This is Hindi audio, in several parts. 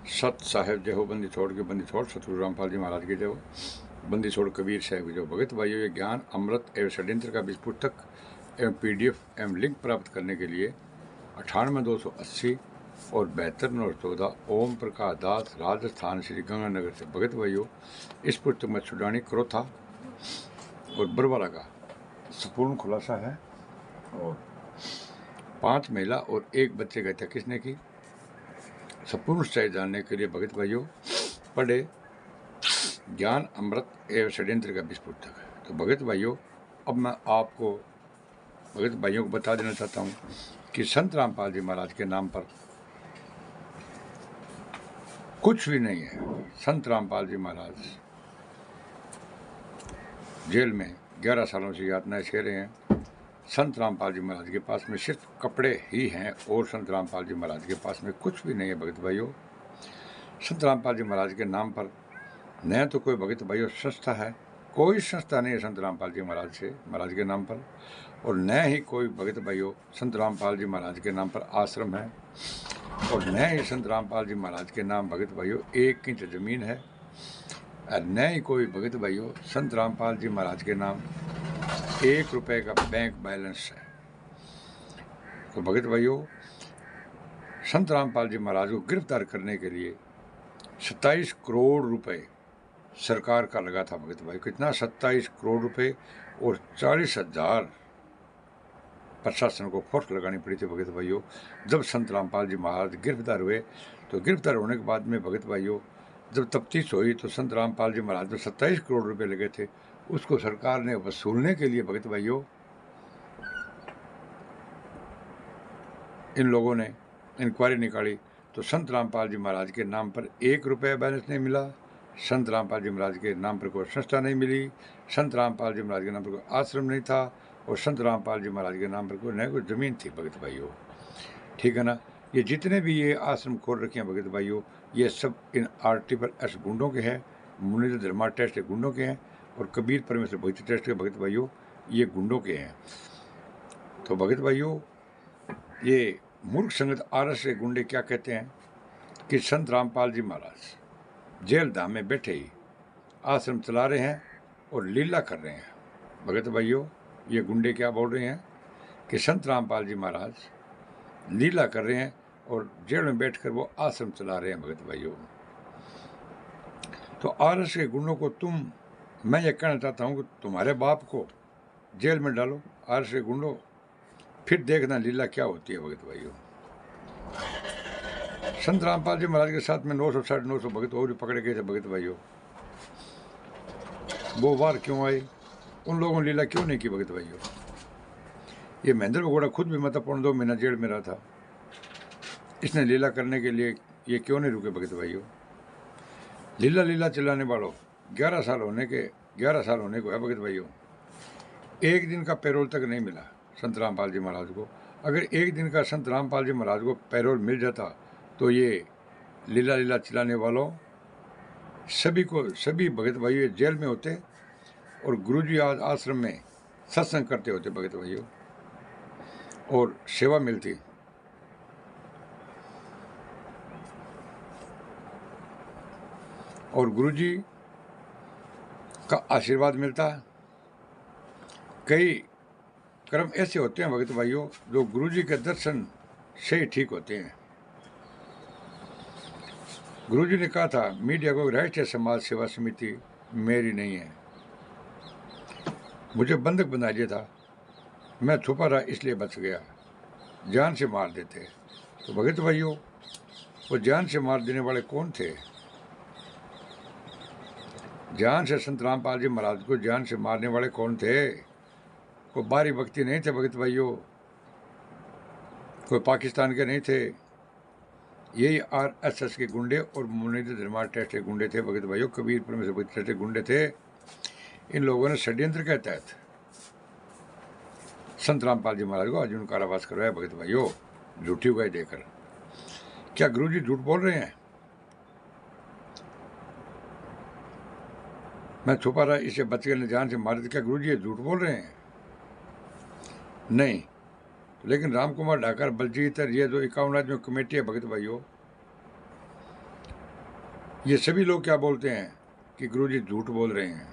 सत साहेब जय हो, बंदी छोड़ के बंदी छोड़, सतगुरु रामपाल जी महाराज की जय हो। बंदी छोड़ कबीर साहब की जय हो। भगत भाइयों, ये ज्ञान अमृत एवं षड्यंत्र का बीज पुस्तक एवं PDF एवं लिंक प्राप्त करने के लिए 98 280 और 72 914 ओम प्रकाश दास, राजस्थान, श्री गंगानगर से। भगत भाइयों, इस पुस्तक में छुड़ानी, क्रोथा और बरवाला का संपूर्ण खुलासा है और 5 महिला और 1 बच्चे का हत्या किसने की, संपूर्ण सच्चाई जानने के लिए भगत भाइयों पढ़े ज्ञान अमृत एवं षड्यंत्र का बीज पुस्तक है। तो भगत भाइयों, अब मैं आपको भगत भाइयों को बता देना चाहता हूँ कि संत रामपाल जी महाराज के नाम पर कुछ भी नहीं है। संत रामपाल जी महाराज जेल में 11 सालों से यातनाएं सह रहे हैं। संत रामपाल जी महाराज के पास में सिर्फ कपड़े ही हैं और संत रामपाल जी महाराज के पास में कुछ भी नहीं है। भगत भाइयों, संत रामपाल जी महाराज के नाम पर न तो कोई भगत भाइयों संस्था है, कोई संस्था नहीं है संत रामपाल जी महाराज के नाम पर, और न ही कोई भगत भाइयों संत रामपाल जी महाराज के नाम पर आश्रम है, और न ही संत रामपाल जी महाराज के नाम भगत भाइयों 1 इंच जमीन है, और न ही कोई भगत भाइयों संत रामपाल जी महाराज के नाम 1 रुपये का बैंक बैलेंस है। तो भगत भाइयों, संत रामपाल जी महाराज को गिरफ्तार करने के लिए 27 करोड़ रुपए सरकार का लगा था। भगत भाई, कितना? 27 करोड़ रुपए और 40,000 प्रशासन को फोर्स लगानी पड़ी थी। भगत भाइयों, जब संत रामपाल जी महाराज गिरफ्तार हुए, तो गिरफ्तार होने के बाद में भगत भाइयों जब तफ्तीश हुई तो संत रामपाल जी महाराज में 27 करोड़ रुपए लगे थे, उसको सरकार ने वसूलने के लिए भगत भाइयों इन लोगों ने इंक्वायरी निकाली। तो संत रामपाल जी महाराज के नाम पर 1 रुपया बैलेंस नहीं मिला, संत रामपाल जी महाराज के नाम पर कोई संस्था नहीं मिली, संत रामपाल जी महाराज के नाम पर कोई आश्रम नहीं था, और संत रामपाल जी महाराज के नाम पर कोई न कोई ज़मीन थी। भगत भाइयों, ठीक है ना। ये जितने भी ये आश्रम खोल रखे हैं भगत भाइयों, ये सब इन RTS गुंडों के हैं, मुनीन्द्र धर्मा ट्रस्ट के गुंडों के हैं, और कबीर परमेश्वर भक्ति ट्रस्ट के भगत भाइयों ये गुंडों के हैं। तो भगत भाइयों, ये मूर्ख संगत RS के गुंडे क्या कहते हैं कि संत रामपाल जी महाराज जेल धाम में बैठे ही आश्रम चला रहे हैं और लीला कर रहे हैं। भगत भाइयों, ये गुंडे क्या बोल रहे हैं कि संत रामपाल जी महाराज लीला कर रहे हैं और जेल में बैठकर वो आश्रम चला रहे हैं। भगत भाइयों, तो RS के गुंडों को मैं ये कहना चाहता हूँ कि तुम्हारे बाप को जेल में डालो RS के गुंडों, फिर देखना लीला क्या होती है। भगत भाइयों, संत रामपाल जी महाराज के साथ में 900 950 भगत और भी पकड़े गए थे। भगत भाइयों, वो वार क्यों आई, उन लोगों ने लीला क्यों नहीं की। भगत भाइयों, ये महेंद्र भगोड़ा खुद भी मतलब 2 महीना जेल में रहा था, इसने लीला करने के लिए ये क्यों नहीं रुके। भगत भाइयों, लीला चलाने वालों 11 साल होने को है। भगत भाइयों, 1 दिन का पैरोल तक नहीं मिला संत रामपाल जी महाराज को। अगर 1 दिन का संत रामपाल जी महाराज को पैरोल मिल जाता तो ये लीला चलाने वालों सभी भगत भाइयों जेल में होते और गुरुजी आज आश्रम में सत्संग करते होते। भगत भाइयों, और सेवा मिलती, और गुरुजी का आशीर्वाद मिलता। कई कर्म ऐसे होते हैं भगत भाइयों जो गुरुजी के दर्शन से ही ठीक होते हैं। गुरुजी ने कहा था मीडिया को, राष्ट्रीय समाज सेवा समिति मेरी नहीं है, मुझे बंधक बना दिया था, मैं छुपा रहा इसलिए बच गया, जान से मार देते। तो भगत भाइयों, वो जान से मार देने वाले कौन थे? जान से संत रामपाल जी महाराज को जान से मारने वाले कौन थे? कोई बाहरी व्यक्ति नहीं थे भगत भाइयों, कोई पाकिस्तान के नहीं थे, यही RSS के गुंडे और मुनीन्द्र धर्मा ट्रस्ट के गुंडे थे। भगत भाइयों, कबीर परमेश्वर भक्ति ट्रस्ट के गुंडे थे। इन लोगों ने षड्यंत्र के तहत संत रामपाल जी महाराज को आजीवन कारावास करवाया। भगत भाइयों, झूठी गवाही देकर। क्या गुरुजी झूठ बोल रहे हैं? मैं छुपा रहा इसे बच गए, जान से मारे थे, क्या गुरुजी झूठ बोल रहे हैं? नहीं। लेकिन राम कुमार ढाकर, बलजीत, ये जो 51 आदमी कमेटी है भगत भाइयों, ये सभी लोग क्या बोलते हैं कि गुरुजी झूठ बोल रहे हैं।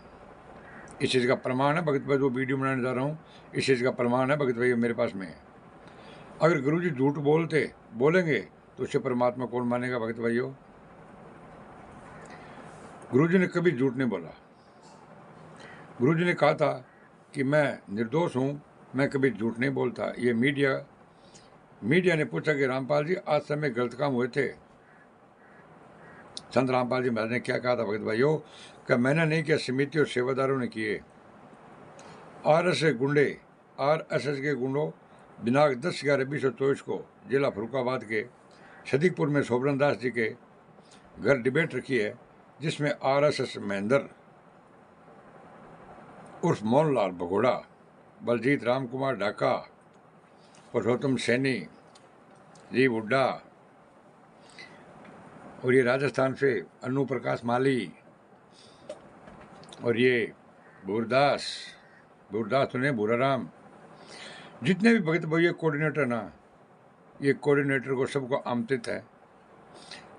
इस चीज़ का प्रमाण है भगत भाई, जो वीडियो बनाने जा रहा हूँ, इस चीज़ का प्रमाण है भगत भाई मेरे पास में। अगर गुरुजी झूठ बोलेंगे तो उससे परमात्मा कौन मानेगा भगत भाइयों। गुरुजी ने कभी झूठ नहीं बोला। गुरुजी ने कहा था कि मैं निर्दोष हूँ, मैं कभी झूठ नहीं बोलता। ये मीडिया ने पूछा कि रामपाल जी आज समय गलत काम हुए थे। संत रामपाल जी महाराज ने क्या कहा था भगत भाइयों, कि मैंने नहीं किया, समिति और सेवादारों ने किए। आरएसएस के गुंडों दिनांक 10/11/2024 को जिला फरुखाबाद के सदीकपुर में शोभन दास जी के घर डिबेट रखी है, जिसमें आरएसएस महेंद्र उर्फ मोहनलाल भगोड़ा, बलजीत राम कुमार ढाका, पुरुषोत्तम सैनी, जी हुड्डा और ये राजस्थान से अनु प्रकाश माली और ये भूरदास तो नहीं भूराराम, जितने भी भगत भैया कोऑर्डिनेटर ना, ये कोऑर्डिनेटर को सबको आमंत्रित है।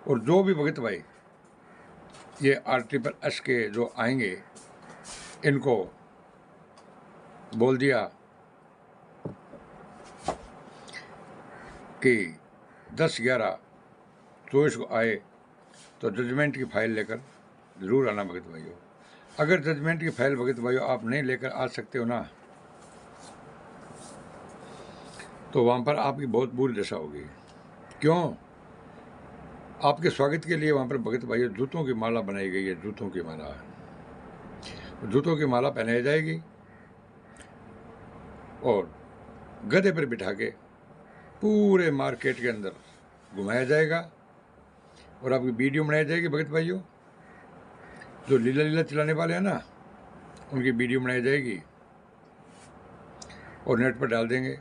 और जो भी भगत भाई ये RSS के जो आएंगे, इनको बोल दिया कि 10/11/24 को आए तो जजमेंट की फाइल लेकर ज़रूर आना भगत भाइयों। अगर जजमेंट की फाइल भगत भाइयों आप नहीं लेकर आ सकते हो ना, तो वहाँ पर आपकी बहुत बुरी दशा होगी। क्यों? आपके स्वागत के लिए वहाँ पर भगत भाइयों जूतों की माला बनाई गई है। जूतों की माला पहनाई जाएगी और गधे पर बिठा के पूरे मार्केट के अंदर घुमाया जाएगा और आपकी वीडियो बनाई जाएगी भगत भाइयों। जो लीला चलाने वाले हैं ना, उनकी वीडियो बनाई जाएगी और नेट पर डाल देंगे।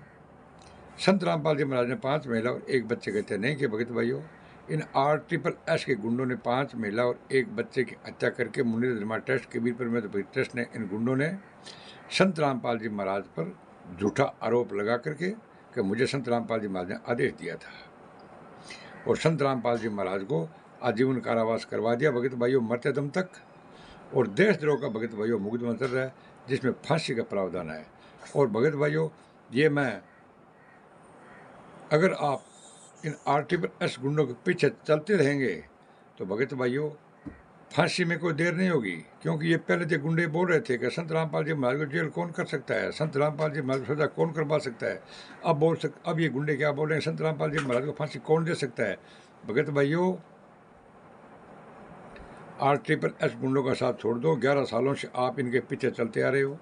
संत रामपाल जी महाराज ने 5 महिला और 1 बच्चे की हत्या नहीं की भगत भाइयों। इन RSS के गुंडों ने 5 महिला और 1 बच्चे की हत्या करके मुनीर धर्मा ट्रस्ट कबीर परमेश्वर ट्रस्ट ने, इन गुंडों ने संत रामपाल जी महाराज पर झूठा आरोप लगा करके कि मुझे संत रामपाल जी महाराज ने आदेश दिया था, और संत रामपाल जी महाराज को आजीवन कारावास करवा दिया भगत भाइयों, मरते दम तक। और देशद्रोह का भगत भाइयों मुकदमा चल रहा है, जिसमें फांसी का प्रावधान है। और भगत भाइयों ये अगर आप इन RSS गुंडों के पीछे चलते रहेंगे तो भगत भाइयों फांसी में कोई देर नहीं होगी। क्योंकि ये पहले जो गुंडे बोल रहे थे कि संत रामपाल जी महाराज को जेल कौन कर सकता है, संत रामपाल जी महाराज को सजा कौन करवा सकता है, अब ये गुंडे क्या बोल रहे हैं, संत रामपाल जी महाराज को फांसी कौन दे सकता है। भगत भाइयों RSS गुंडों का साथ छोड़ दो। 11 सालों से आप इनके पीछे चलते आ रहे हो।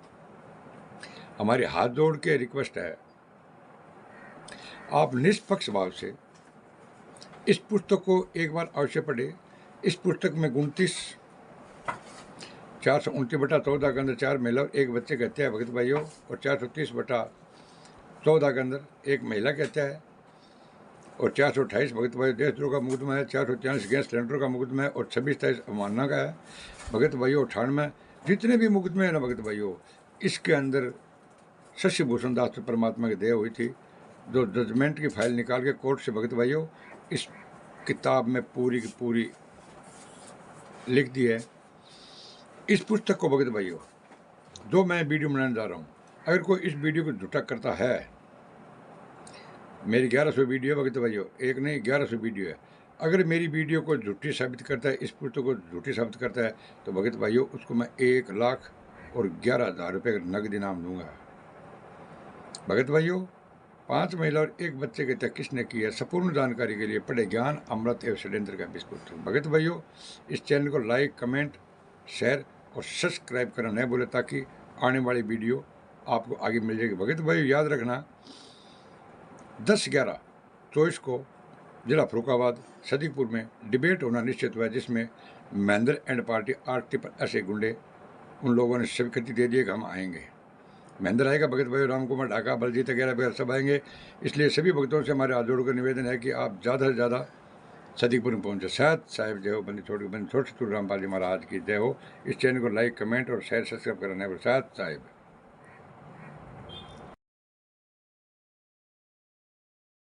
हमारी हाथ जोड़ के रिक्वेस्ट है, आप निष्पक्ष भाव से इस पुस्तक को एक बार अवश्य पढ़े। इस पुस्तक में 429/14 के अंदर 4 महिला और 1 बच्चे की हत्या है भगत भाइयों, और 430/14 के अंदर 1 महिला की हत्या है, और 428 भगत भाइयों देशद्रोह का मुकदमा है, 443 गैस सिलेंडर का मुकदमा है, और 26-23 अवमानना का है भगत भाइयों। 98 जितने भी मुकदमे हैं ना भगत भाइयों, इसके अंदर शशि भूषण दास परमात्मा की दया हुई थी, जो जजमेंट की फाइल निकाल के कोर्ट से भगत भाइयों इस किताब में पूरी की पूरी लिख दी है। इस पुस्तक को भगत भाइयों जो मैं वीडियो बनाने जा रहा हूँ, अगर कोई इस वीडियो को झूठा करता है, मेरी 1100 वीडियो भगत भाइयों, एक नहीं 1100 वीडियो है, अगर मेरी वीडियो को झूठी साबित करता है, इस पुस्तक को झूठी साबित करता है, तो भगत भाइयों उसको मैं 1,11,000 रुपये का नगद इनाम दूंगा। भगत भाइयों 5 महिला और 1 बच्चे की हत्या किसने की है, संपूर्ण जानकारी के लिए पढ़े ज्ञान अमृत एवं षड्यंत्र का पुस्तक। भगत भाइयों इस चैनल को लाइक, कमेंट, शेयर और सब्सक्राइब करना नहीं भूले, ताकि आने वाली वीडियो आपको आगे मिल जाएगी। भगत भाइयों याद रखना, 10/11/24 को जिला फरुखाबाद सदीकपुर में डिबेट होना निश्चित हुआ है, जिसमें महेंद्र एंड पार्टी RSS गुंडे उन लोगों ने स्वीकृति दे दी कि हम आएंगे। महेंद्र आएगा, भगत भाई राम कुमार ढाका, बलजीत वगैरह सब आएंगे। इसलिए सभी भक्तों से हमारे हाथ जोड़कर निवेदन है कि आप ज़्यादा से ज़्यादा सदीकपुर में पहुँचे। शायद साहिब जय हो, बंदी छोटी रामपाल जी महाराज की जय हो। इस चैनल को लाइक, कमेंट और शेयर सब्सक्राइब करना है। शायद साहिब।